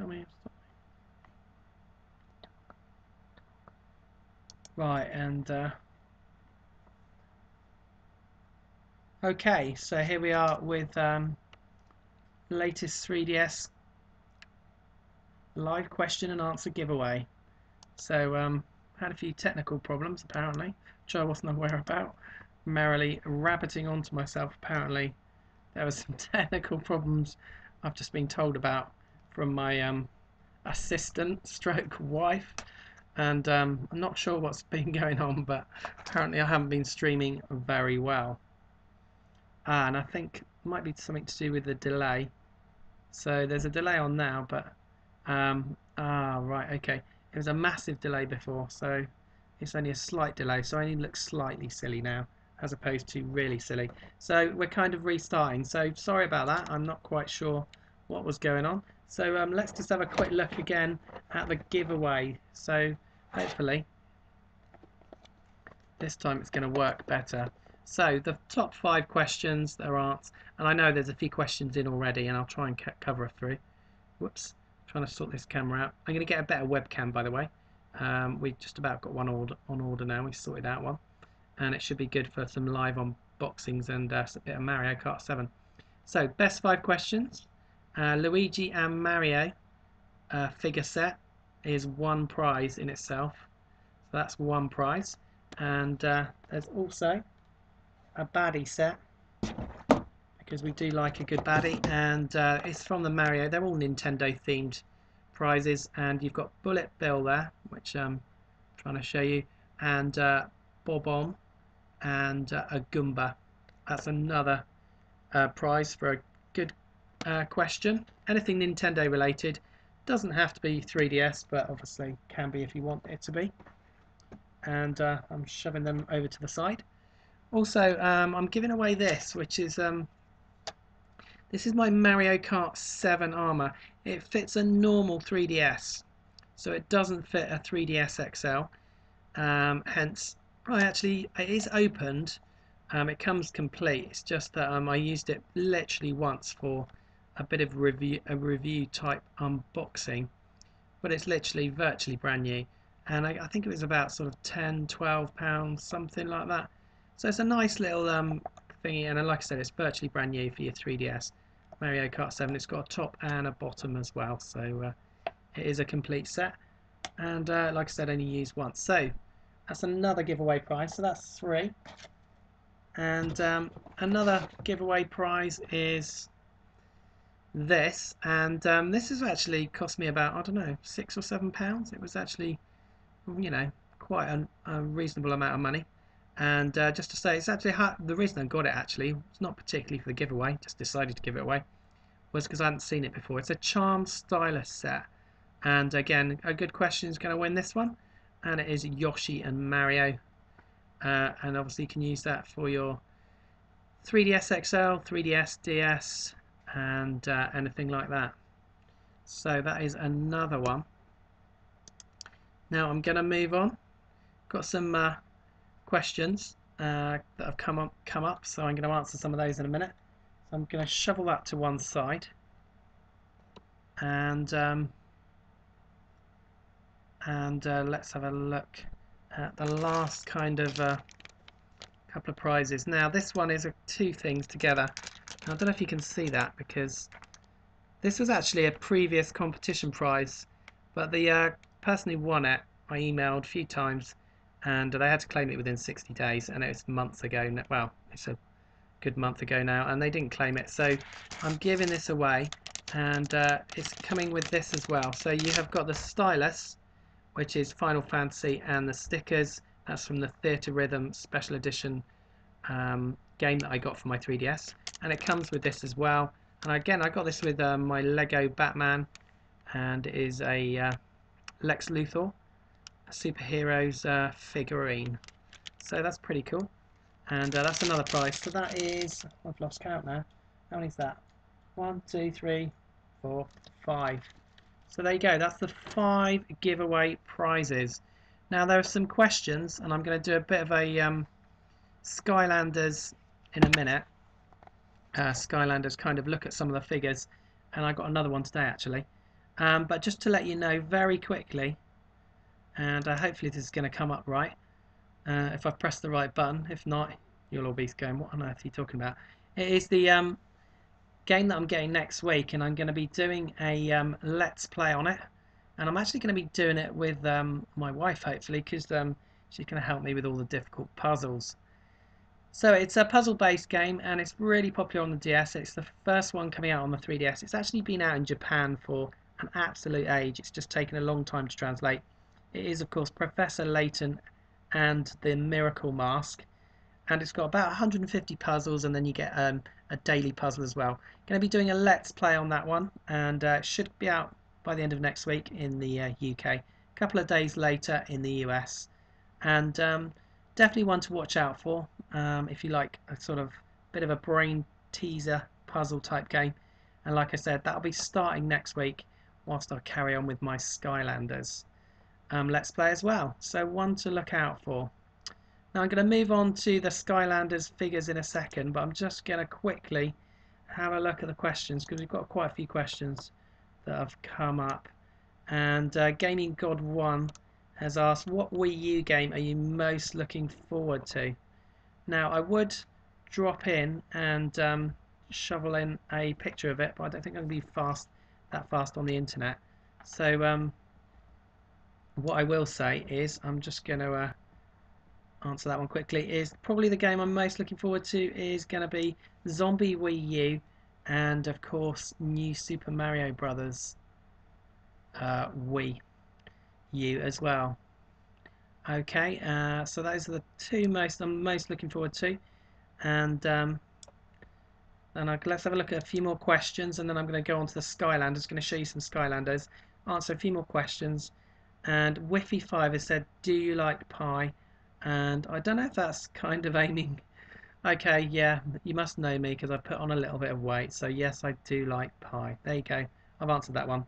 Stop me. Right, and okay, so here we are with latest 3DS live question and answer giveaway. So had a few technical problems apparently, which I wasn't aware about. Merrily rabbiting onto myself. Apparently there were some technical problems I've just been told about from my assistant stroke wife, and I'm not sure what's been going on, but apparently I haven't been streaming very well. And I think it might be something to do with the delay. So there's a delay on now, but right, okay. It was a massive delay before, so it's only a slight delay, so I only look slightly silly now as opposed to really silly. So we're kind of restarting, so sorry about that. I'm not quite sure what was going on. So let's just have a quick look again at the giveaway. So hopefully this time it's going to work better. So the top 5 questions there aren't, and I know there's a few questions in already, and I'll try and cover through. Whoops, trying to sort this camera out. I'm going to get a better webcam, by the way. We've just about got one on order now. We've sorted out one, and it should be good for some live unboxings and a bit of Mario Kart 7. So best 5 questions. Luigi and Mario figure set is 1 prize in itself, so that's 1 prize. And there's also a baddie set, because we do like a good baddie, and it's from the Mario. They're all Nintendo themed prizes, and you've got Bullet Bill there, which I'm trying to show you, and Bob-omb, and a Goomba. That's another prize for a good question. Anything Nintendo related. Doesn't have to be 3DS, but obviously can be if you want it to be. And I'm shoving them over to the side. Also, I'm giving away this, which is this is my Mario Kart 7 armor. It fits a normal 3DS, so it doesn't fit a 3DS XL. Hence, actually, it is opened. It comes complete. It's just that I used it literally once for a bit of review type unboxing, but it's literally virtually brand new. And I think it was about sort of £10–12, something like that. So it's a nice little thingy, and like I said, it's virtually brand new for your 3DS. Mario Kart 7. It's got a top and a bottom as well, so it is a complete set. And like I said, only used once. So that's another giveaway prize. So that's 3. And another giveaway prize is this, and this has actually cost me about, I don't know, £6 or £7. It was actually, you know, quite a reasonable amount of money. And just to say, it's actually the reason I got it, actually, it's not particularly for the giveaway, just decided to give it away, was because I hadn't seen it before. It's a Charm Stylus set, and again, a good question is going to win this one, and it is Yoshi and Mario. And obviously you can use that for your 3DS XL, 3DS, DS, and anything like that. So that is another one. Now I'm going to move on. Got some questions that have come up, so I'm going to answer some of those in a minute. So I'm going to shovel that to one side, and let's have a look at the last kind of couple of prizes. Now this one is 2 things together. Now, I don't know if you can see that, because this was actually a previous competition prize, but the person who won it, I emailed a few times, and they had to claim it within 60 days, and it was months ago. Well, it's a good month ago now, and they didn't claim it, so I'm giving this away, and it's coming with this as well. So you have got the stylus, which is Final Fantasy, and the stickers. That's from the Theatre Rhythm Special Edition game that I got for my 3DS, and it comes with this as well. And again, I got this with my Lego Batman, and it is a Lex Luthor, a superhero's figurine. So that's pretty cool, and that's another prize. So that is, I've lost count now. How many is that? 1, 2, 3, 4, 5. So there you go. That's the 5 giveaway prizes. Now there are some questions, and I'm going to do a bit of a Skylanders in a minute. Skylanders kind of look at some of the figures, and I got another one today actually. But just to let you know very quickly, and hopefully this is going to come up right, if I've pressed the right button. If not, you'll all be going, what on earth are you talking about? It is the game that I'm getting next week, and I'm going to be doing a let's play on it, and I'm actually going to be doing it with my wife, hopefully, because she's going to help me with all the difficult puzzles. So it's a puzzle based game, and it's really popular on the DS. It's the first one coming out on the 3DS. It's actually been out in Japan for an absolute age. It's just taken a long time to translate. It is, of course, Professor Layton and the Miracle Mask, and it's got about 150 puzzles, and then you get a daily puzzle as well. Going to be doing a let's play on that one, and it should be out by the end of next week in the UK, a couple of days later in the US, and definitely one to watch out for if you like a sort of bit of a brain teaser puzzle type game. And like I said, that'll be starting next week whilst I carry on with my Skylanders let's play as well, so one to look out for. Now I'm going to move on to the Skylanders figures in a second, but I'm just going to quickly have a look at the questions, because we've got quite a few questions that have come up. And Gaming God 1 has asked, what Wii U game are you most looking forward to? Now I would drop in and shovel in a picture of it, but I don't think I'm going to be that fast on the internet. So what I will say is, I'm just going to answer that one quickly, is probably the game I'm most looking forward to is going to be Zombie Wii U, and of course new Super Mario Brothers Wii U as well. Okay, so those are the two I'm most looking forward to, and let's have a look at a few more questions, and then I'm going to go on to the Skylanders. Going to show you some Skylanders, answer a few more questions. And Whiffy5 has said, do you like pie? And I don't know if that's kind of aiming. Okay, yeah, you must know me because I put on a little bit of weight, so yes, I do like pie. There you go, I've answered that one.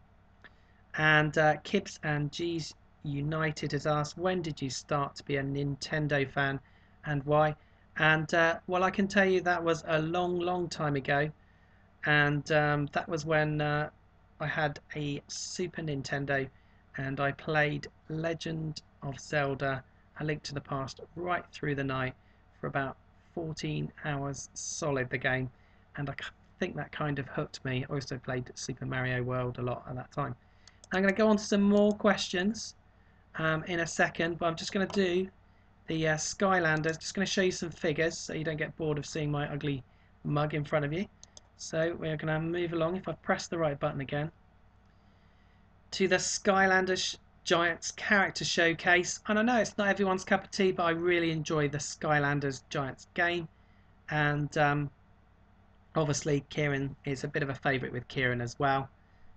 And Kibs and G's United has asked, when did you start to be a Nintendo fan and why? And well, I can tell you that was a long time ago, and that was when I had a Super Nintendo, and I played Legend of Zelda A Link to the Past right through the night for about 14 hours solid, the game, and I think that kind of hooked me. I also played Super Mario World a lot at that time. I'm going to go on to some more questions in a second, but I'm just going to do the Skylanders. Just going to show you some figures so you don't get bored of seeing my ugly mug in front of you. So we're going to move along, if I press the right button again, to the Skylanders Giants character showcase. And I know it's not everyone's cup of tea, but I really enjoy the Skylanders Giants game, and obviously Kieran is a bit of a favourite with Kieran as well.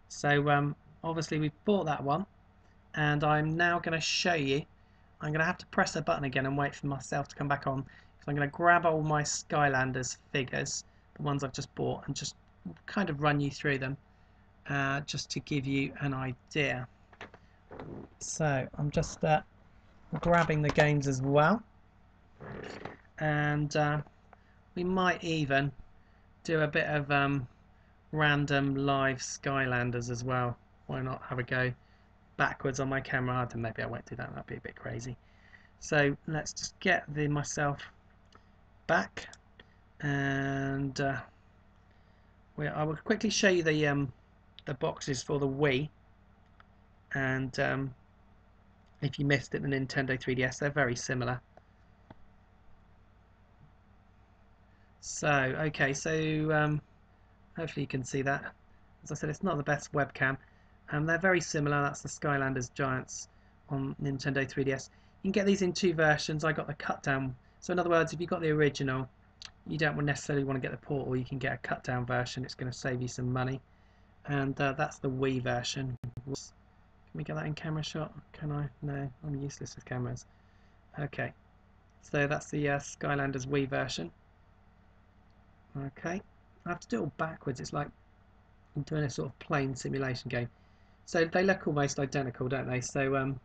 So obviously we've bought that one, and I'm now going to show you. I'm going to have to press a button again and wait for myself to come back on, because I'm going to grab all my Skylanders figures, the ones I've just bought, and just kind of run you through them just to give you an idea. So I'm just grabbing the games as well, and we might even do a bit of random live Skylanders as well. Why not have a go backwards on my camera? Maybe I won't do that, that'd be a bit crazy. So let's just get myself back, and I will quickly show you the boxes for the Wii, and if you missed it, the Nintendo 3DS, they're very similar. So okay, so hopefully you can see that. As I said, it's not the best webcam. They're very similar. That's the Skylanders Giants on Nintendo 3DS. You can get these in two versions. I got the cut down. So in other words, if you've got the original, you don't necessarily want to get the port, or you can get a cut down version. It's going to save you some money. And that's the Wii version. Can we get that in camera shot? Can I? No, I'm useless with cameras. Okay, so that's the Skylanders Wii version. Okay, I have to do it all backwards. It's like I'm doing a sort of plane simulation game. So they look almost identical, don't they? So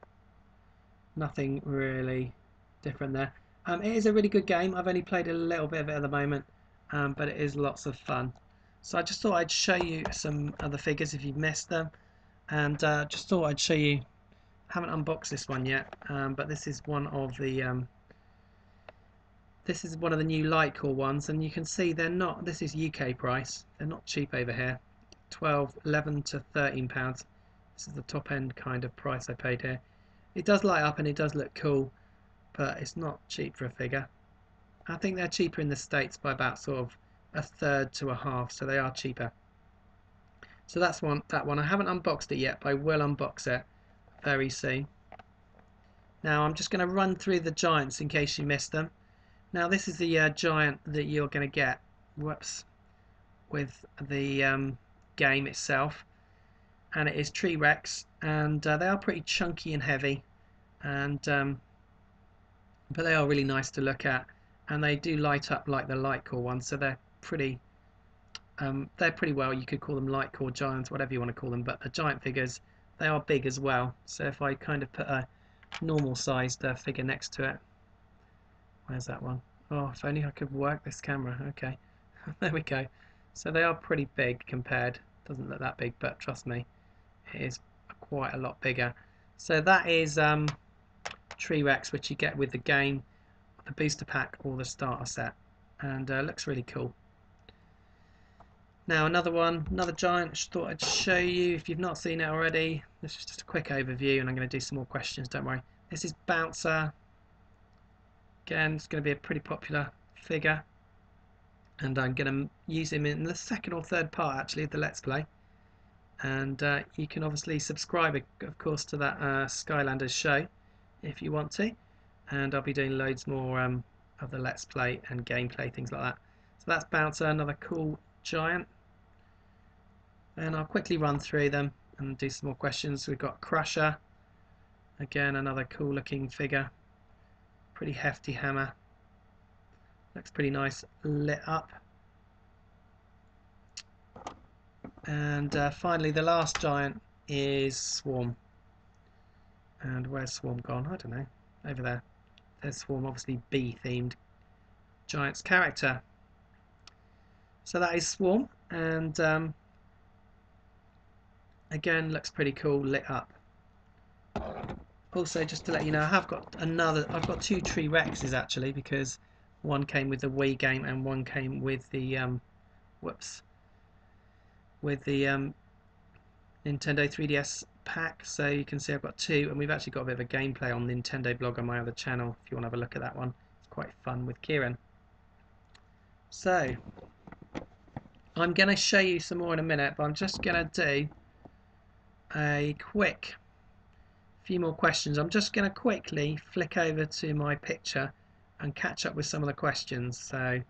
nothing really different there. It is a really good game. I've only played a little bit of it at the moment, but it is lots of fun. So I just thought I'd show you some other figures if you've missed them. and just thought I'd show you. Haven't unboxed this one yet, but this is one of the new Litecore ones, and you can see they're not. This is UK price. They're not cheap over here. 11 to 13 pounds. This is the top end kind of price I paid here. It does light up and it does look cool, but it's not cheap for a figure. I think they're cheaper in the States by about sort of a third to a half, so they are cheaper. So that's that one. I haven't unboxed it yet, but I will unbox it very soon. Now I'm just going to run through the giants in case you missed them. Now this is the giant that you're going to get, whoops, with the game itself, and it is Tree Rex, and they are pretty chunky and heavy, and but they are really nice to look at, and they do light up like the Litecore ones, so they're pretty well, you could call them Litecore giants, whatever you want to call them, but the giant figures, they are big as well. So if I kind of put a normal sized figure next to it, where's that one? Oh, if only I could work this camera. Okay, there we go. So they are pretty big compared. Doesn't look that big, but trust me, it is quite a lot bigger. So that is Tree Rex, which you get with the game, the booster pack or the starter set, and looks really cool. Now another giant, just thought I'd show you if you've not seen it already. This is just a quick overview, and I'm going to do some more questions, don't worry. This is Bouncer. Again, it's going to be a pretty popular figure, and I'm going to use him in the second or third part actually of the Let's Play. And you can obviously subscribe, of course, to that Skylanders show if you want to, and I'll be doing loads more of the Let's Play and gameplay, things like that. So that's Bouncer, another cool giant. And I'll quickly run through them and do some more questions. We've got Crusher, again another cool looking figure, pretty hefty hammer, looks pretty nice lit up. And finally the last giant is Swarm. And where's Swarm gone? I don't know, over there. There's Swarm, obviously bee themed giant's character. So that is Swarm, and again looks pretty cool lit up. Also, just to let you know, I've got two Tree Rexes actually, because one came with the Wii game and one came with the Nintendo 3DS pack. So you can see I've got two, and we've actually got a bit of a gameplay on Nintendo blog on my other channel if you want to have a look at that one. It's quite fun with Kieran. So I'm going to show you some more in a minute, but I'm just going to do a quick few more questions. I'm just going to quickly flick over to my picture and catch up with some of the questions. So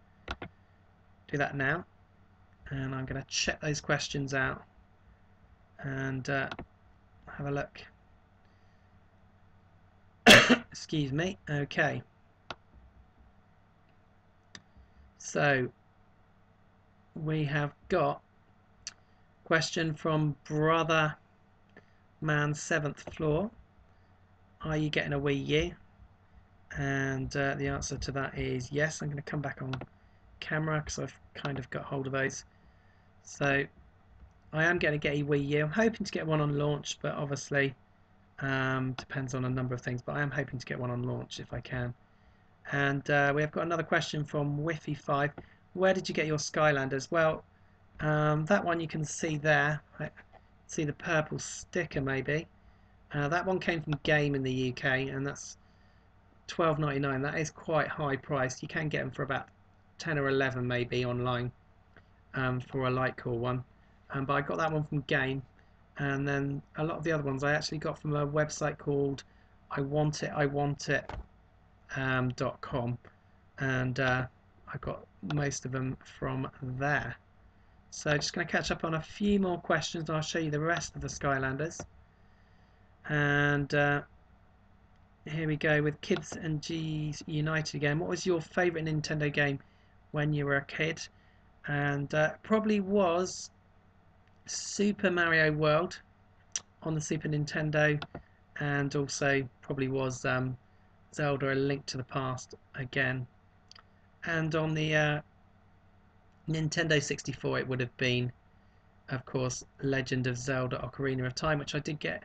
do that now, and I'm going to check those questions out and have a look. Excuse me. Okay, so we have got a question from Brother Man 7th Floor. Are you getting a Wii U? And the answer to that is yes. I'm going to come back on camera because I've kind of got hold of those. So I am going to get a Wii U. I'm hoping to get one on launch, but obviously depends on a number of things, but I am hoping to get one on launch if I can. And we have got another question from Wiffy5. Where did you get your Skylanders? Well, that one you can see there. See the purple sticker maybe. That one came from Game in the UK, and that's £12.99. That is quite high priced. You can get them for about 10 or 11 maybe online for a Litecore one. But I got that one from Game, and then a lot of the other ones I actually got from a website called iwantit.com, and I got most of them from there. So just going to catch up on a few more questions, and I'll show you the rest of the Skylanders. And here we go with Kids and G's United again. What was your favourite Nintendo game when you were a kid? And probably was Super Mario World on the Super Nintendo, and also probably was Zelda: A Link to the Past again. And on the Nintendo 64 it would have been of course, Legend of Zelda Ocarina of Time, which I did get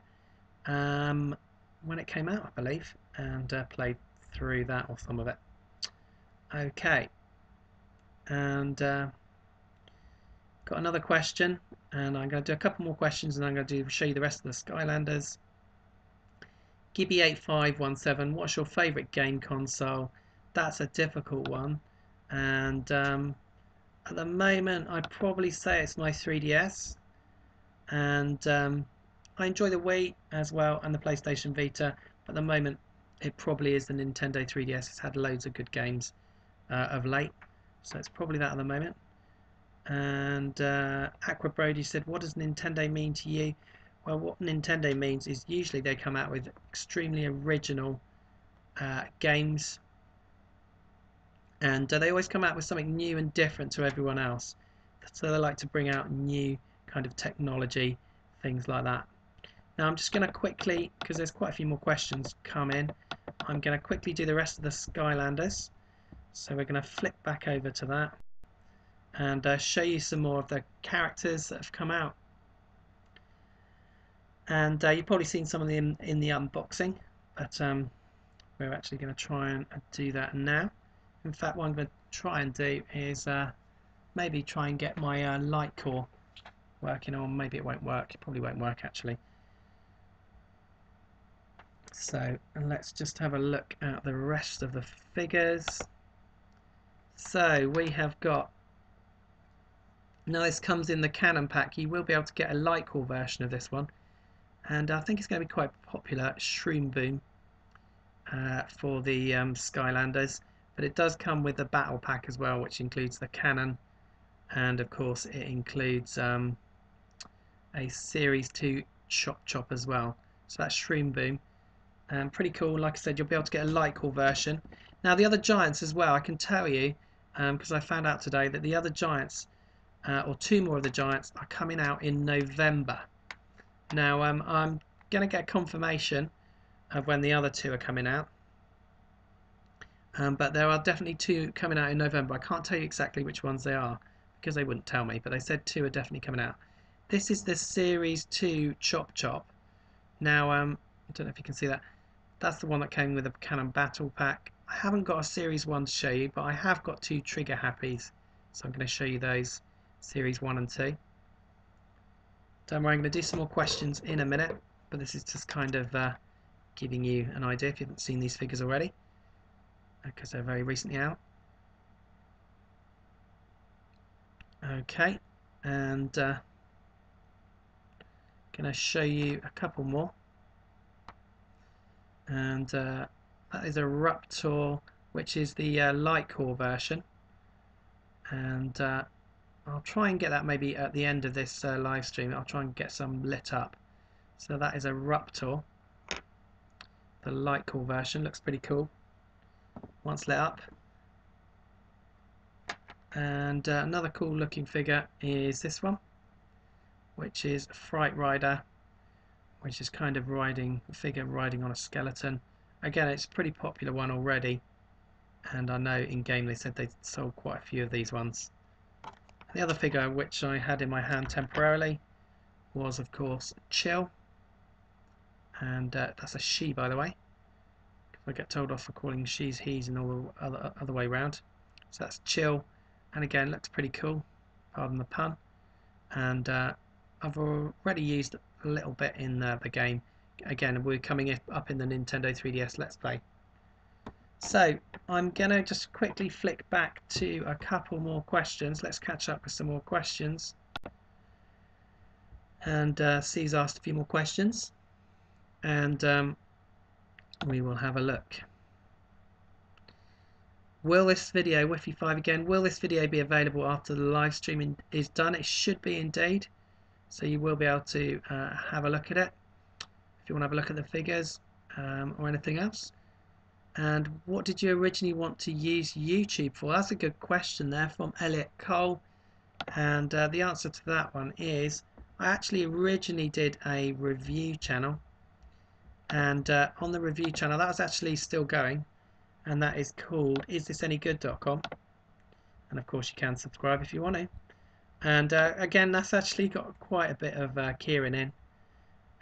when it came out, I believe, and played through that, or some of it. Okay, and got another question, and I'm going to do a couple more questions, and I'm going to show you the rest of the Skylanders. Gibby8517, what's your favourite game console? That's a difficult one, and at the moment I'd probably say it's my 3DS, and I enjoy the Wii as well and the PlayStation Vita, but at the moment it probably is the Nintendo 3DS. It's had loads of good games of late, so it's probably that at the moment. And Aqua Brody said, what does Nintendo mean to you? Well, what Nintendo means is usually they come out with extremely original games, and they always come out with something new and different to everyone else. So they like to bring out new kind of technology, things like that. Now I'm just going to quickly, because there's quite a few more questions come in, I'm going to quickly do the rest of the Skylanders. So we're going to flip back over to that and show you some more of the characters that have come out. And you've probably seen some of them in the unboxing, but we're actually going to try and do that now. In fact, what I'm going to try and do is maybe try and get my light core working on. Maybe it won't work. It probably won't work actually. So let's just have a look at the rest of the figures. So we have got, now this comes in the Canon pack. You will be able to get a light core version of this one, and I think it's going to be quite popular, Shroom Boom, for the Skylanders. But it does come with the battle pack as well, which includes the cannon, and of course it includes a Series 2 Chop as well. So that's Shroom Boom. Pretty cool. Like I said, you'll be able to get a light core version. Now the other giants as well, I can tell you, because I found out today that the other giants, or two more of the giants, are coming out in November. Now I'm going to get confirmation of when the other two are coming out. But there are definitely two coming out in November. I can't tell you exactly which ones they are because they wouldn't tell me, but they said two are definitely coming out. This is the Series 2 Chop. Now I don't know if you can see that. That's the one that came with the Cannon Battle Pack. I haven't got a Series 1 to show you, but I have got two Trigger Happies, so I'm going to show you those, Series 1 and 2. Don't worry, I'm going to do some more questions in a minute, but this is just kind of giving you an idea if you haven't seen these figures already, because they're very recently out. Okay, and going to show you a couple more. And that is a Raptor, which is the light core version, and I'll try and get that maybe at the end of this live stream. I'll try and get some lit up. So that is a Raptor, the light core version. Looks pretty cool once lit up. And another cool looking figure is this one, which is Fright Rider, which is kind of riding on a skeleton. Again, it's a pretty popular one already, and I know in game they said they sold quite a few of these ones. The other figure which I had in my hand temporarily was of course Chill, and that's a she, by the way, because I get told off for calling she's, he's and all the other way round. So that's Chill, and again looks pretty cool, pardon the pun, and I've already used a little bit in the game. Again, we're coming up in the Nintendo 3DS Let's Play. So I'm going to just quickly flick back to a couple more questions. Let's catch up with some more questions. And C's asked a few more questions, and we will have a look. Will this video, Wiffy5 again, will this video be available after the live streaming is done? It should be indeed. So you will be able to have a look at it if you want to have a look at the figures or anything else. And what did you originally want to use YouTube for? That's a good question there from Elliot Cole. And the answer to that one is I actually originally did a review channel. And on the review channel, that was actually still going. And that is called isthisannygood.com. And of course you can subscribe if you want to. And again, that's actually got quite a bit of Kieran in.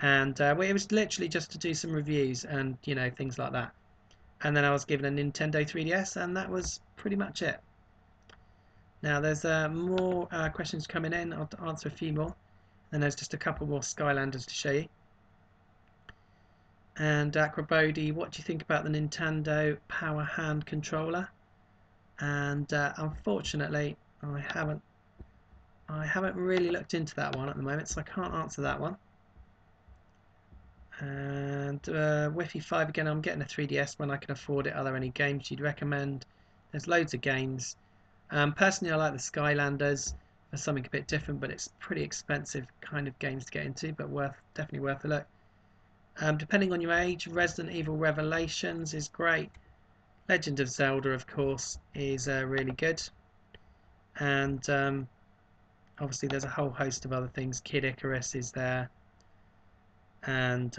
And it was literally just to do some reviews and, you know, things like that. And then I was given a Nintendo 3DS, and that was pretty much it. Now there's more questions coming in. I'll answer a few more. Then there's just a couple more Skylanders to show you. And Acrobody, what do you think about the Nintendo Power Hand controller? And unfortunately, I haven't really looked into that one at the moment, so I can't answer that one. And Wi-Fi 5 again, I'm getting a 3DS when I can afford it. Are there any games you'd recommend? There's loads of games. Personally, I like the Skylanders. For something a bit different, but it's pretty expensive kind of games to get into, but definitely worth a look. Depending on your age, Resident Evil Revelations is great. Legend of Zelda, of course, is really good. And obviously there's a whole host of other things. Kid Icarus is there. And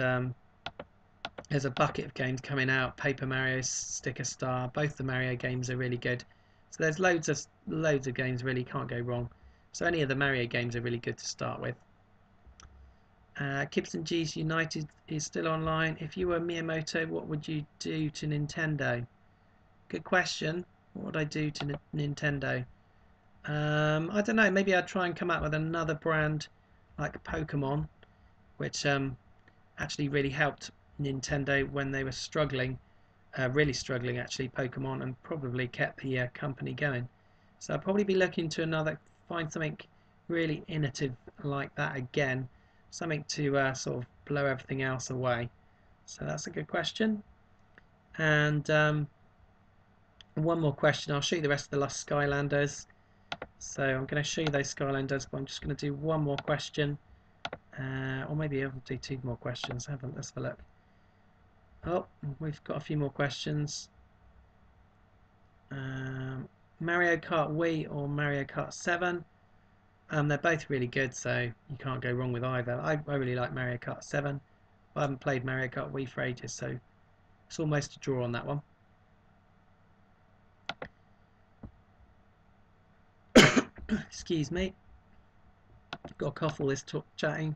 there's a bucket of games coming out. Paper Mario, Sticker Star. Both the Mario games are really good. So there's loads of games, really can't go wrong. So any of the Mario games are really good to start with. Gibson G's United is still online. If you were Miyamoto, what would you do to Nintendo? Good question. What would I do to Nintendo? I don't know. Maybe I'd try and come up with another brand like Pokemon, which actually really helped Nintendo when they were struggling, really struggling actually, Pokemon, and probably kept the company going. So I'd probably be looking to find something really innovative like that again, something to sort of blow everything else away. So that's a good question. And one more question. I'll show you the rest of the Lost Skylanders. So I'm going to show you those Skylanders, but I'm just going to do one more question. Or maybe I'll do two more questions. Let's have a look. Oh, we've got a few more questions. Mario Kart Wii or Mario Kart 7? They're both really good, so you can't go wrong with either. I really like Mario Kart 7. I haven't played Mario Kart Wii for ages, so it's almost a draw on that one. Excuse me. Got a cough all this chatting.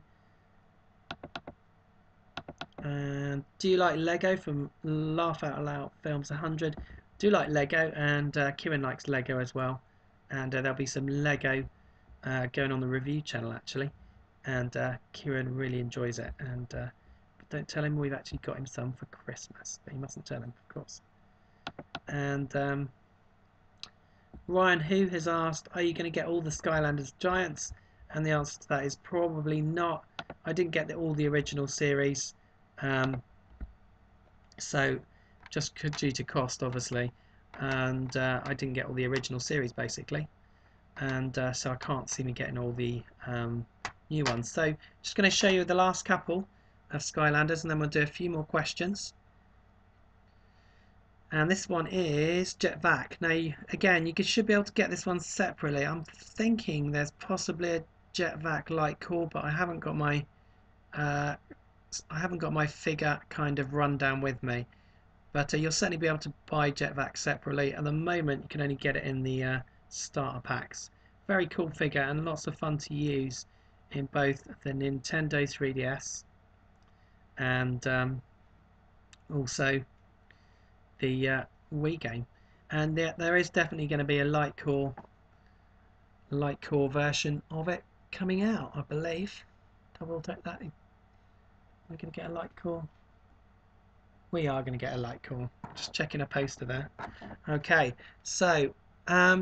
And do you like Lego from Laugh Out Loud Films 100? Do like Lego, and Kieran likes Lego as well. And there'll be some Lego going on the review channel actually. And Kieran really enjoys it. And don't tell him we've actually got him some for Christmas, but you mustn't tell him, of course. And Ryan Who has asked, are you going to get all the Skylanders Giants? And the answer to that is probably not. I didn't get all the original series, so just due to cost, obviously, and I didn't get all the original series basically, and so I can't see me getting all the new ones. So just going to show you the last couple of Skylanders, and then we'll do a few more questions. And this one is Jet Vac. Now, again, you should be able to get this one separately. I'm thinking there's possibly a Jet Vac light core, but I haven't got my figure kind of rundown with me. But you'll certainly be able to buy Jet Vac separately. At the moment, you can only get it in the starter packs. Very cool figure and lots of fun to use in both the Nintendo 3DS and also the Wii game. And there is definitely going to be a light core version of it coming out, I believe. Double check that. We're going to get a light core. We are going to get a light core. Just checking a poster there. Okay, so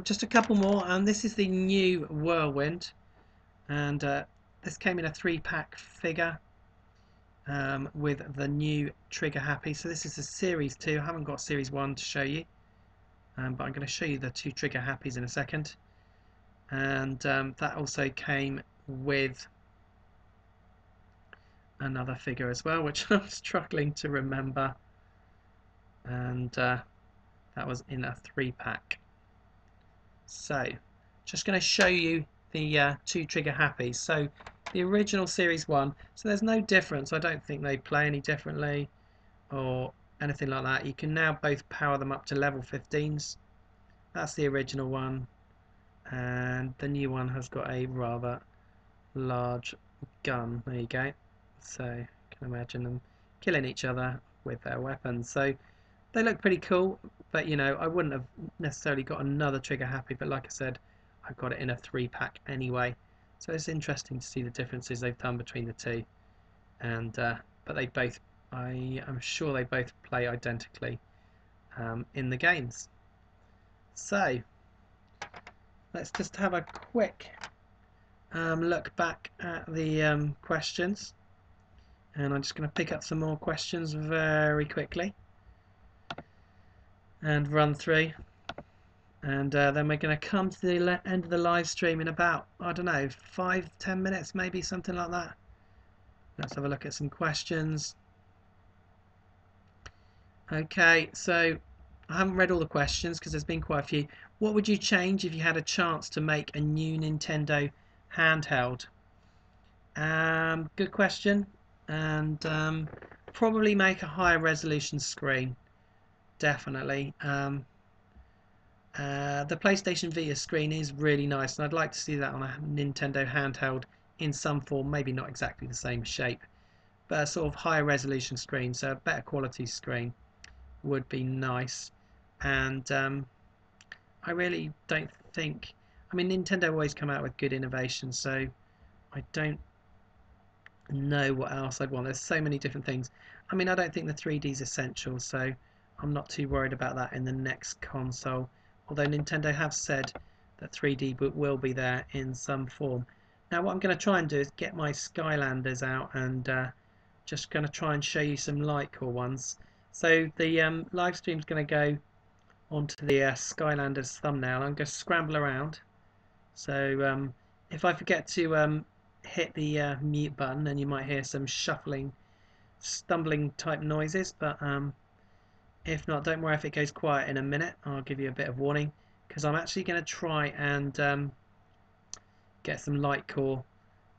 just a couple more, and this is the new Whirlwind, and this came in a 3-pack figure with the new Trigger Happy. So this is a Series 2. I haven't got Series 1 to show you, but I'm going to show you the 2 Trigger Happies in a second. And that also came with another figure as well, which I'm struggling to remember, and that was in a 3-pack. So just going to show you the 2 Trigger Happies. So the original Series 1, so there's no difference. I don't think they play any differently or anything like that. You can now both power them up to level 15s. That's the original one, and the new one has got a rather large gun. There you go. So you can imagine them killing each other with their weapons. So they look pretty cool, but you know, I wouldn't have necessarily got another trigger happy, but like I said, I've got it in a 3-pack anyway. So it's interesting to see the differences they've done between the two. And but they both, I am sure they both play identically in the games. So let's just have a quick look back at the questions, and I'm just going to pick up some more questions very quickly and run through, and then we're going to come to the end of the live stream in about, I don't know, 5-10 minutes, maybe something like that. Let's have a look at some questions. Okay, so I haven't read all the questions because there's been quite a few. What would you change if you had a chance to make a new Nintendo handheld? Good question. And probably make a higher resolution screen. Definitely. The PlayStation Vita screen is really nice, and I'd like to see that on a Nintendo handheld in some form. Maybe not exactly the same shape, but a sort of higher resolution screen, so a better quality screen would be nice. And I really don't think, I mean, Nintendo always come out with good innovations, so I don't know what else I'd want. There's so many different things. I mean, I don't think the 3D is essential, so I'm not too worried about that in the next console, although Nintendo have said that 3D will be there in some form. Now what I'm going to try and do is get my Skylanders out, and just going to try and show you some Lightcore ones. So the live stream is going to go onto the Skylanders thumbnail. I'm going to scramble around, so if I forget to hit the mute button, then you might hear some shuffling, stumbling type noises, but if not, don't worry if it goes quiet in a minute. I'll give you a bit of warning, because I'm actually going to try and get some Lightcore,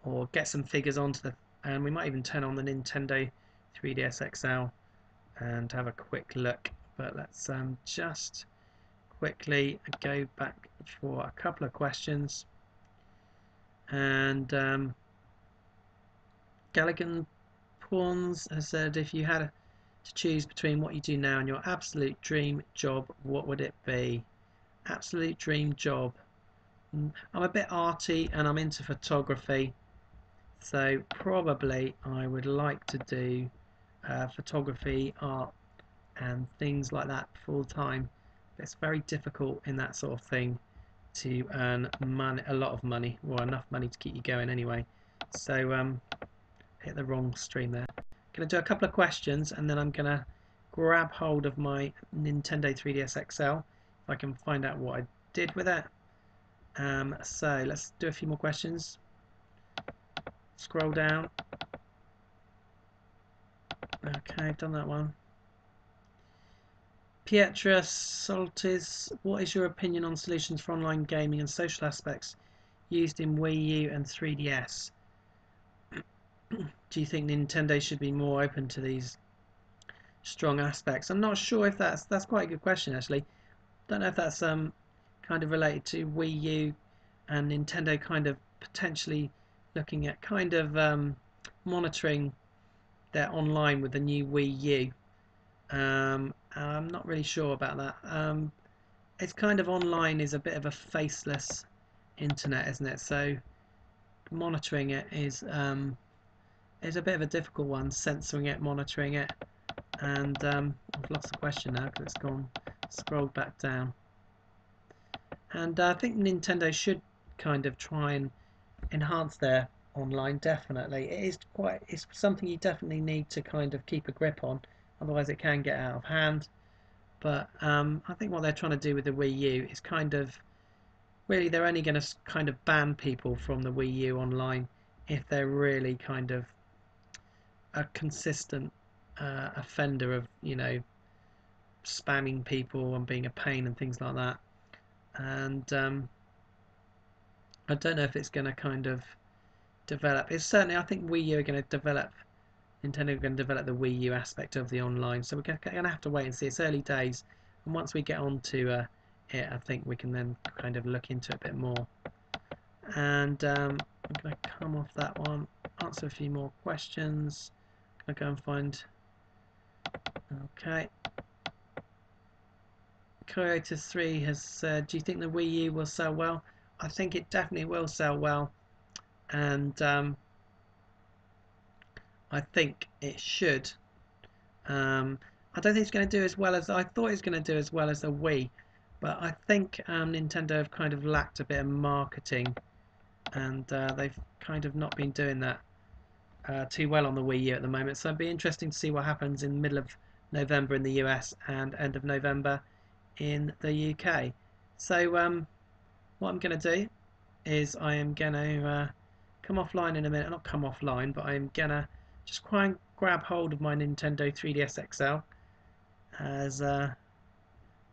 or get some figures onto the, and we might even turn on the Nintendo 3DS XL and have a quick look. But let's just quickly go back for a couple of questions. And Galligan Pawns has said, if you had to choose between what you do now and your absolute dream job, what would it be? Absolute dream job. I'm a bit arty and I'm into photography, so probably I would like to do photography, art and things like that full time. It's very difficult in that sort of thing to earn money, a lot of money, or enough money to keep you going anyway. So hit the wrong stream there. I'm going to do a couple of questions, and then I'm going to grab hold of my Nintendo 3DS XL if I can find out what I did with it. So let's do a few more questions. Scroll down. Okay, done that one. Pietra Soltis, what is your opinion on solutions for online gaming and social aspects used in Wii U and 3DS? Do you think Nintendo should be more open to these strong aspects? I'm not sure if that's quite a good question, actually. Don't know if that's kind of related to Wii U and Nintendo kind of potentially looking at kind of monitoring their online with the new Wii U. I'm not really sure about that. It's kind of online is a bit of a faceless internet, isn't it? So monitoring it is a bit of a difficult one, censoring it, monitoring it, and I've lost the question now because it's gone, scrolled back down. And I think Nintendo should kind of try and enhance their online. Definitely, it's something you definitely need to kind of keep a grip on, otherwise it can get out of hand. But I think what they're trying to do with the Wii U is kind of, really they're only going to kind of ban people from the Wii U online if they're really kind of a consistent offender of, you know, spamming people and being a pain and things like that. And I don't know if it's going to kind of develop. It's certainly, I think Wii U are going to develop, Nintendo are going to develop the Wii U aspect of the online, so we're going to have to wait and see. It's early days, and once we get on to it, I think we can then kind of look into it a bit more. And I'm going to come off that one, answer a few more questions. I'm going to go and find. Okay. Coyotes 3 has said, do you think the Wii U will sell well? I think it definitely will sell well, and I think it should. I don't think it's going to do as well as I thought it was going to do as well as the Wii, but I think Nintendo have kind of lacked a bit of marketing, and they've kind of not been doing that too well on the Wii U at the moment. So it'd be interesting to see what happens in the middle of November in the US and end of November in the UK. So what I'm going to do is I am going to come offline in a minute. Not come offline, but I'm going to just try and grab hold of my Nintendo 3DS XL, as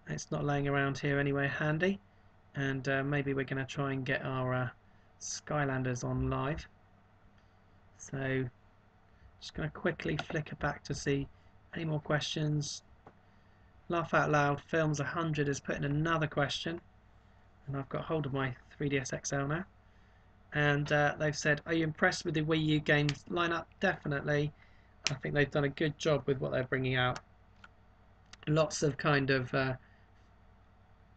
it's not laying around here anyway handy, and maybe we're going to try and get our Skylanders on live. So just going to quickly flicker back to see any more questions. Laugh Out Loud Films 100 has put in another question, and I've got hold of my 3DS XL now, and they've said, are you impressed with the Wii U games lineup? Definitely. I think they've done a good job with what they're bringing out. Lots of kind of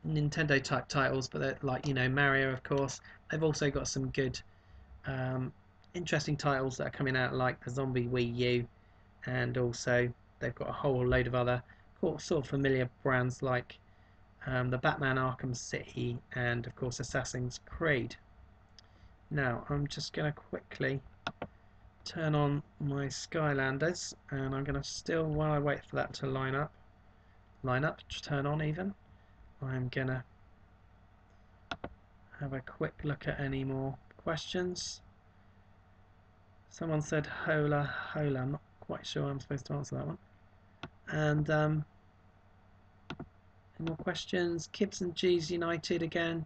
Nintendo type titles, but they're like, you know, Mario, of course. They've also got some good interesting titles that are coming out, like the Zombie Wii U, and also they've got a whole load of other sort of familiar brands like the Batman Arkham City and of course Assassin's Creed. Now I'm just going to quickly turn on my Skylanders, and I'm going to still, while I wait for that to line up, to turn on even, I'm going to have a quick look at any more questions. Someone said hola hola, I'm not quite sure I'm supposed to answer that one. And any more questions? Kibs and G's United again.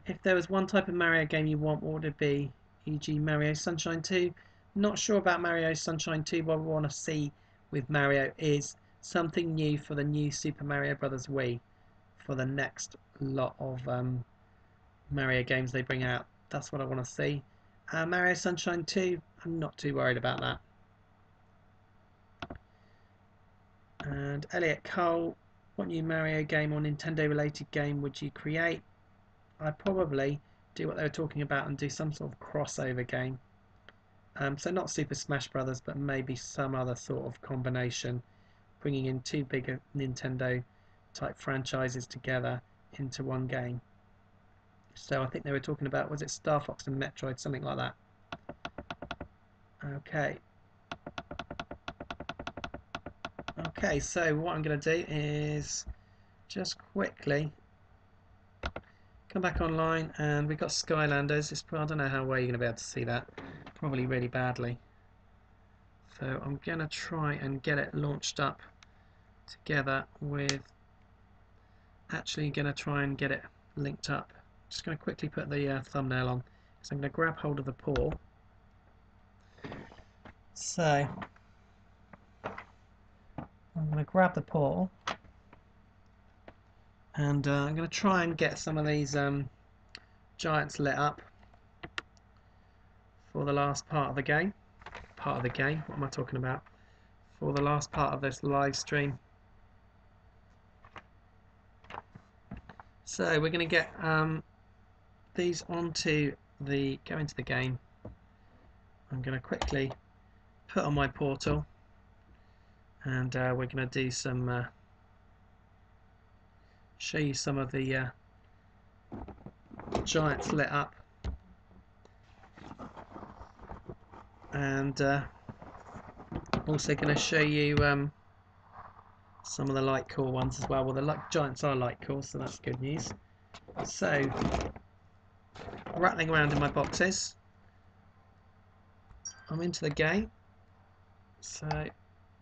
If there was one type of Mario game you want, what would it be? E.g. Mario Sunshine 2. Not sure about Mario Sunshine 2. What we want to see with Mario is something new for the new Super Mario Bros. Wii, for the next lot of Mario games they bring out. That's what I want to see. Mario Sunshine 2, I'm not too worried about that. And Elliot Cole, what new Mario game or Nintendo related game would you create? I'd probably do what they were talking about and do some sort of crossover game. So not Super Smash Brothers, but maybe some other sort of combination, bringing in two bigger Nintendo type franchises together into one game. So I think they were talking about, was it Star Fox and Metroid, something like that. Okay. Okay, so what I'm going to do is just quickly come back online, and we've got Skylanders. I don't know how well you're going to be able to see that. Probably really badly. So I'm going to try and get it launched up together with, actually going to try and get it linked up. Just going to quickly put the thumbnail on. So I'm going to grab hold of the paw. So I'm going to grab the paw, and I'm going to try and get some of these giants lit up for the last part of the game. What am I talking about? For the last part of this live stream. So we're going to get these onto the, go into the game. I'm going to quickly put on my portal, and we're going to do some show you some of the giants lit up, and also going to show you some of the light core ones as well. Well, the giants are light core, so that's good news. So rattling around in my boxes, I'm into the game, so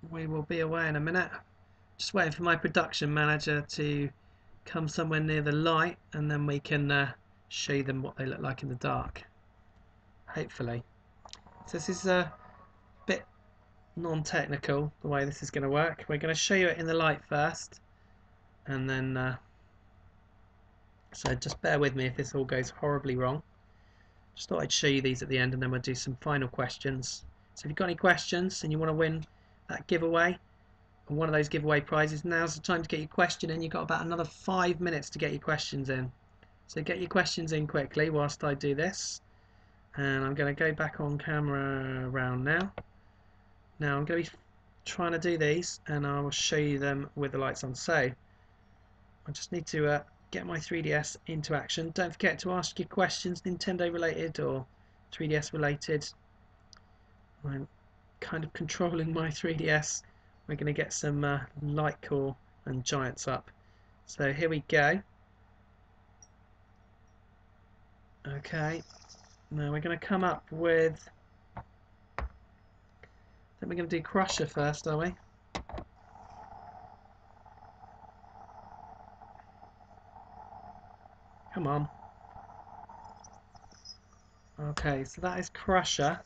we will be away in a minute. Just waiting for my production manager to come somewhere near the light, and then we can show them what they look like in the dark, hopefully. So this is a bit non-technical, the way this is going to work. We're going to show you it in the light first, and then So just bear with me if this all goes horribly wrong. Just thought I'd show you these at the end, and then we'll do some final questions. So if you've got any questions and you want to win that giveaway, or one of those giveaway prizes, now's the time to get your question in. You've got about another 5 minutes to get your questions in. So get your questions in quickly whilst I do this. And I'm going to go back on camera around now. Now I'm going to be trying to do these, and I will show you them with the lights on. So I just need to get my 3DS into action. Don't forget to ask your questions, Nintendo related or 3DS related. I'm kind of controlling my 3DS. We're going to get some light core and giants up. So here we go. Okay, now we're going to come up with, I think we're going to do Crusher first, are we? Come on. Okay, so that is Crusher.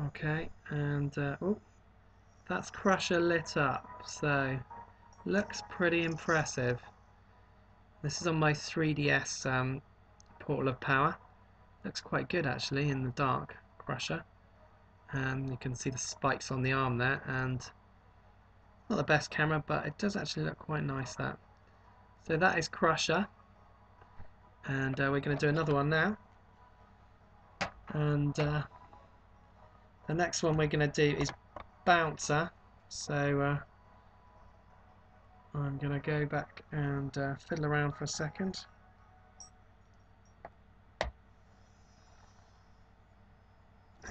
Okay, and oh, that's Crusher lit up, so looks pretty impressive. This is on my 3DS Portal of Power. Looks quite good actually in the dark, Crusher. You can see the spikes on the arm there, and not the best camera, but it does actually look quite nice, that. So that is Crusher, and we're going to do another one now. And the next one we're going to do is Bouncer. So I'm going to go back and fiddle around for a second.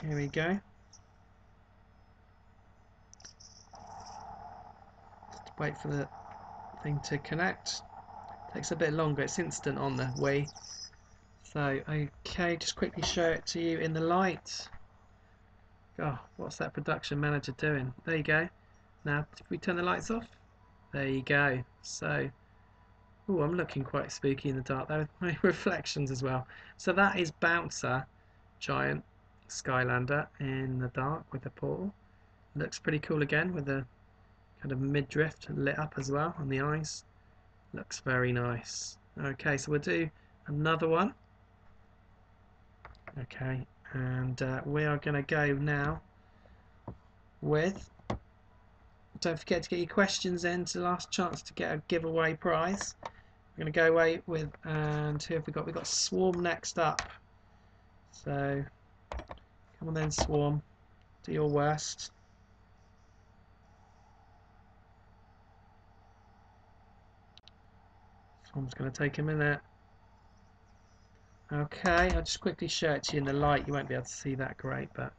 Here we go. Just wait for the thing to connect. Takes a bit longer, it's instant on the Wii. So, okay, just quickly show it to you in the light. Oh, what's that production manager doing? There you go. Now, if we turn the lights off, there you go. So, oh, I'm looking quite spooky in the dark there with my reflections as well. So that is Bouncer, giant Skylander in the dark with the portal. Looks pretty cool again with the kind of midriff lit up as well on the eyes. Looks very nice. Okay, so we'll do another one. Okay, and we are going to go now with, don't forget to get your questions in. It's the last chance to get a giveaway prize. We're going to go away with, and who have we got? We've got Swarm next up. So come on then, Swarm, do your worst. Swarm's going to take a minute. Okay, I'll just quickly show it to you in the light. You won't be able to see that great, but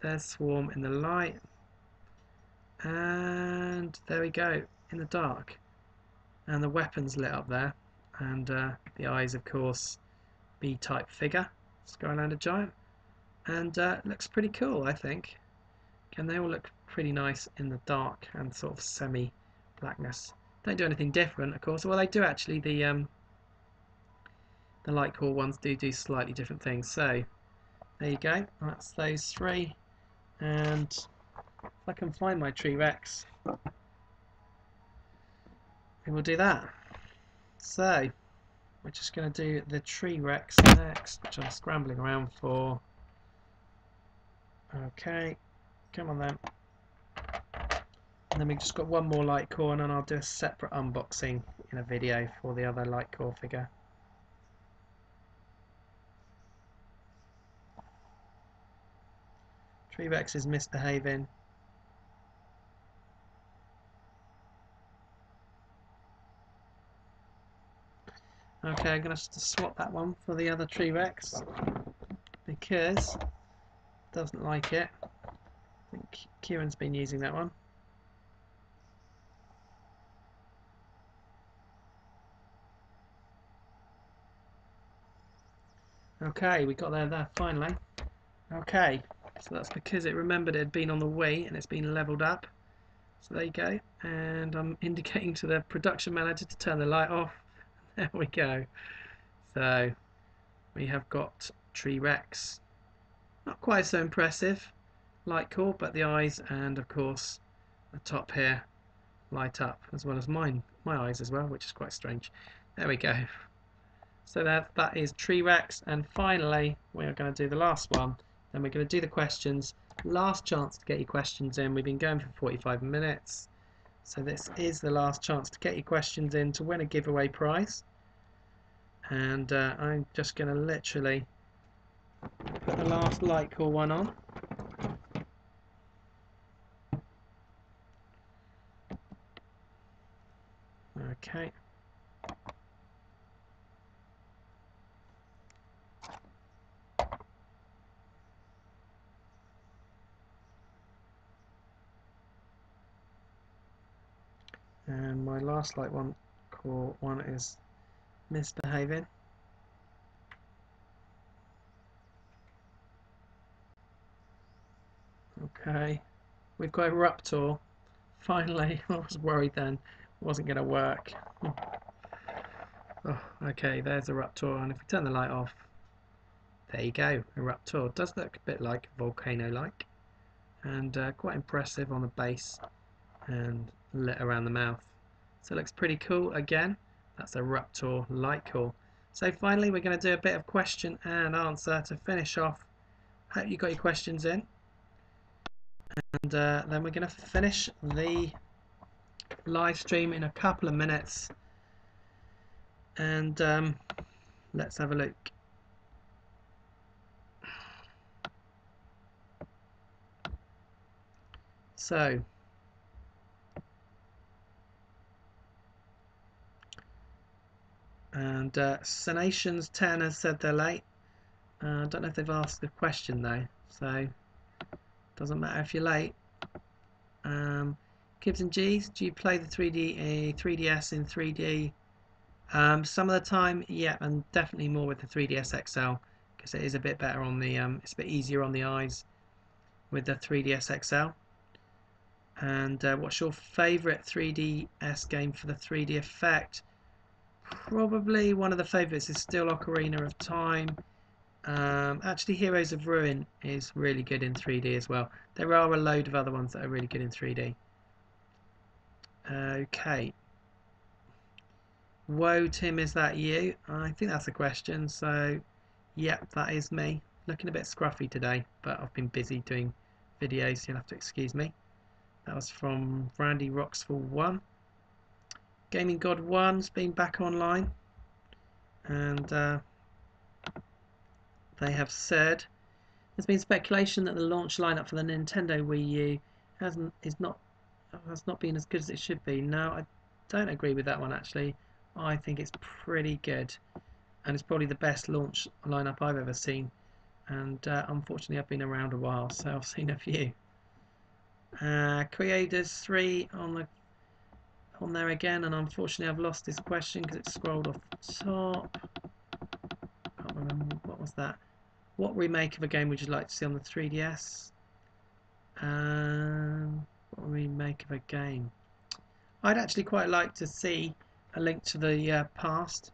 there's Swarm in the light. And there we go, in the dark. And the weapon's lit up there. And the eyes, of course, B-type figure, Skylander giant. And looks pretty cool, I think. And they all look pretty nice in the dark and sort of semi-blackness. Don't do anything different, of course. Well, they do actually. The light core ones do slightly different things. So there you go. That's those three. And if I can find my Tree Rex, we will do that. So we're just going to do the Tree Rex next, which I'm scrambling around for. Okay, come on then. And then we've just got one more light core, and then I'll do a separate unboxing in a video for the other light core figure. Tree Rex is misbehaving. Okay, I'm going to swap that one for the other Tree Rex because it doesn't like it. I think Kieran's been using that one. Okay, we got there finally. Okay, so that's because it remembered it had been on the Wii and it's been leveled up. So there you go. And I'm indicating to the production manager to turn the light off. There we go. So we have got Tree Rex. Not quite so impressive light core, but the eyes and of course the top here light up, as well as my eyes as well, which is quite strange. There we go. So that is Tree Rex, and finally we are going to do the last one. Then we're going to do the questions. Last chance to get your questions in. We've been going for 45 minutes, so this is the last chance to get your questions in to win a giveaway prize. And I'm just going to literally put the last light call one on. Okay. And my last light call one is misbehaving. Okay. We've got a Raptor. Finally, I was worried then it wasn't going to work. Oh, okay, there's a Raptor, and if we turn the light off, there you go, a Raptor. Does look a bit like volcano-like, and quite impressive on the base and lit around the mouth. So it looks pretty cool. Again, that's a Raptor light call. So finally, we're going to do a bit of question and answer to finish off. Hope you got your questions in, and then we're going to finish the live stream in a couple of minutes. And let's have a look. So and Senations 10 has said they're late. I don't know if they've asked a question though, so doesn't matter if you're late. Gibbs and G's, do you play the 3DS in 3D? Some of the time, yeah, and definitely more with the 3DS XL, because it is a bit better on the it's a bit easier on the eyes with the 3DS XL. And what's your favourite 3DS game for the 3D effect? Probably one of the favourites is still Ocarina of Time. Actually, Heroes of Ruin is really good in 3D as well. There are a load of other ones that are really good in 3D. Okay. Whoa, Tim, is that you? I think that's a question. So, yep, that is me. Looking a bit scruffy today, but I've been busy doing videos, so you'll have to excuse me. That was from Randy Roxford 1. Gaming God 1's been back online, and they have said there's been speculation that the launch lineup for the Nintendo Wii U has not been as good as it should be. No, I don't agree with that one actually. I think it's pretty good, and it's probably the best launch lineup I've ever seen. And unfortunately, I've been around a while, so I've seen a few. Creators 3 on there again, and unfortunately I've lost this question because it scrolled off the top. Can't remember, what was that? What remake of a game would you like to see on the 3DS? What remake of a game? I'd actually quite like to see A Link to the Past,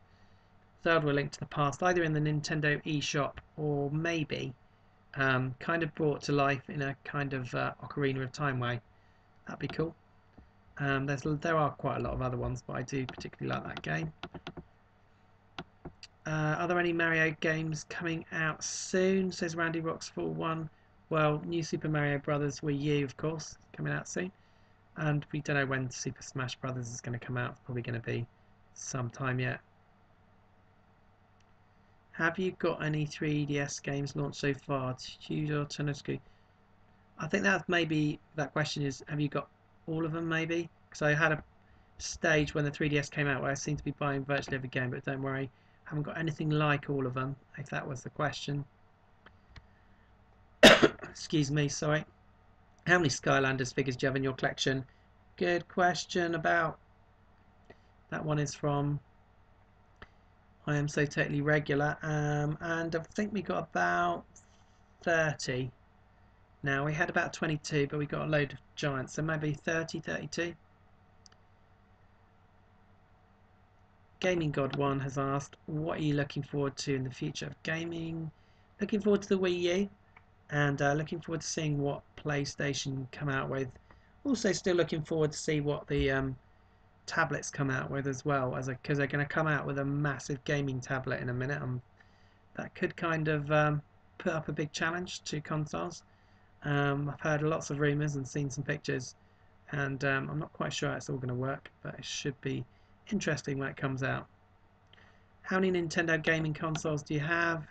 Zelda A Link to the Past, either in the Nintendo eShop or maybe kind of brought to life in a kind of Ocarina of Time way. That'd be cool. There are quite a lot of other ones, but I do particularly like that game. Are there any Mario games coming out soon? Says Randy Roxford 1. Well, New Super Mario Brothers Wii U, of course, coming out soon. And we don't know when Super Smash Brothers is going to come out. It's probably going to be some time yet. Have you got any 3DS games launched so far? Tudor Tanuski. I think that maybe that question is, have you got all of them maybe? Because I had a stage when the 3DS came out where I seemed to be buying virtually every game, but don't worry, I haven't got anything like all of them, if that was the question. Excuse me, sorry. How many Skylanders figures do you have in your collection? Good question. About that one is from I Am So Totally Regular, and I think we got about 30. Now we had about 22, but we got a load of giants, so maybe 30, 32. Gaming God 1 has asked, what are you looking forward to in the future of gaming? Looking forward to the Wii U, and looking forward to seeing what PlayStation come out with Also still looking forward to see what the tablets come out with as well, because they're going to come out with a massive gaming tablet in a minute. That could kind of put up a big challenge to consoles. I've heard lots of rumours and seen some pictures, and I'm not quite sure how it's all going to work, but it should be interesting when it comes out. How many Nintendo gaming consoles do you have?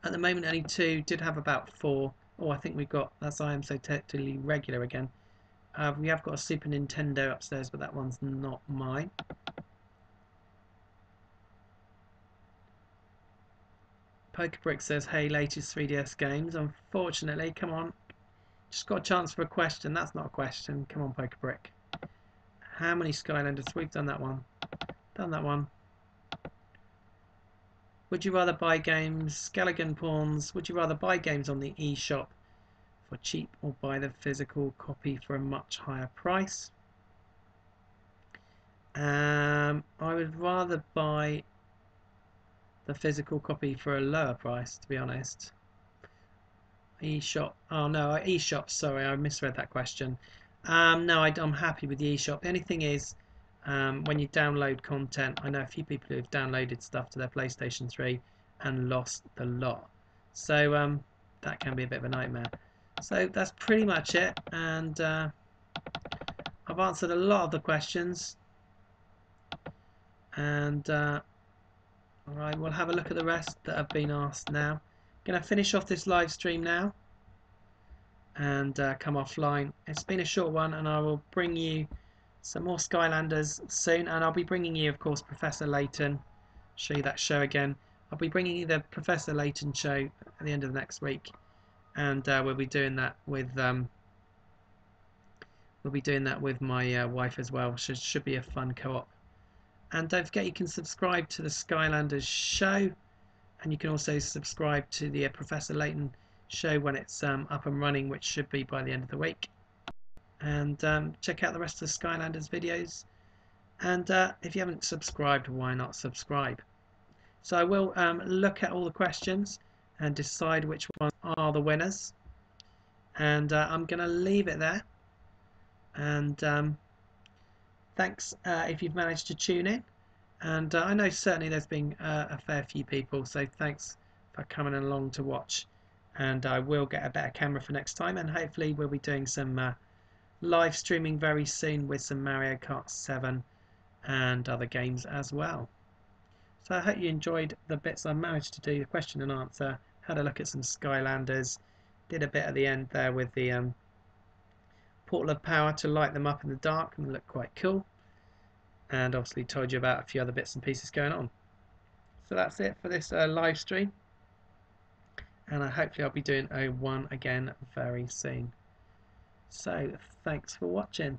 At the moment, only 2. Did have about 4. Oh, I think we've got. That's I am so totally regular again. We have got a Super Nintendo upstairs, but that one's not mine. Pokerbrick says, "Hey, latest 3DS games." Unfortunately, come on. Just got a chance for a question. That's not a question. Come on, Pokerbrick. How many Skylanders? We've done that one. Done that one. Would you rather buy games? Skelligan Pawns. Would you rather buy games on the eShop for cheap or buy the physical copy for a much higher price? I would rather buy the physical copy for a lower price, to be honest. eShop. Oh no, eShop. Sorry, I misread that question. No, I'm happy with the eShop. The only thing is, when you download content, I know a few people who have downloaded stuff to their PlayStation 3 and lost the lot. So that can be a bit of a nightmare. So that's pretty much it, and I've answered a lot of the questions, and alright, we'll have a look at the rest that have been asked now. Going to finish off this live stream now and come offline. It's been a short one, and I will bring you some more Skylanders soon, and I'll be bringing you, of course, Professor Layton. Show you that show again. I'll be bringing you the Professor Layton show at the end of the next week, and we'll be doing that with my wife as well. Should be a fun co-op. And don't forget, you can subscribe to the Skylanders show, and you can also subscribe to the Professor Layton show when it's up and running, which should be by the end of the week. And check out the rest of the Skylanders videos. And if you haven't subscribed, why not subscribe? So I will look at all the questions and decide which ones are the winners. And I'm going to leave it there. And thanks if you've managed to tune in. And I know certainly there's been a fair few people, so thanks for coming along to watch. And I will get a better camera for next time, and hopefully we'll be doing some live streaming very soon with some Mario Kart 7 and other games as well. So I hope you enjoyed the bits I managed to do, the question and answer, had a look at some Skylanders, did a bit at the end there with the portal of power to light them up in the dark and look quite cool, and obviously told you about a few other bits and pieces going on. So that's it for this live stream, and hopefully I'll be doing one again very soon. So thanks for watching.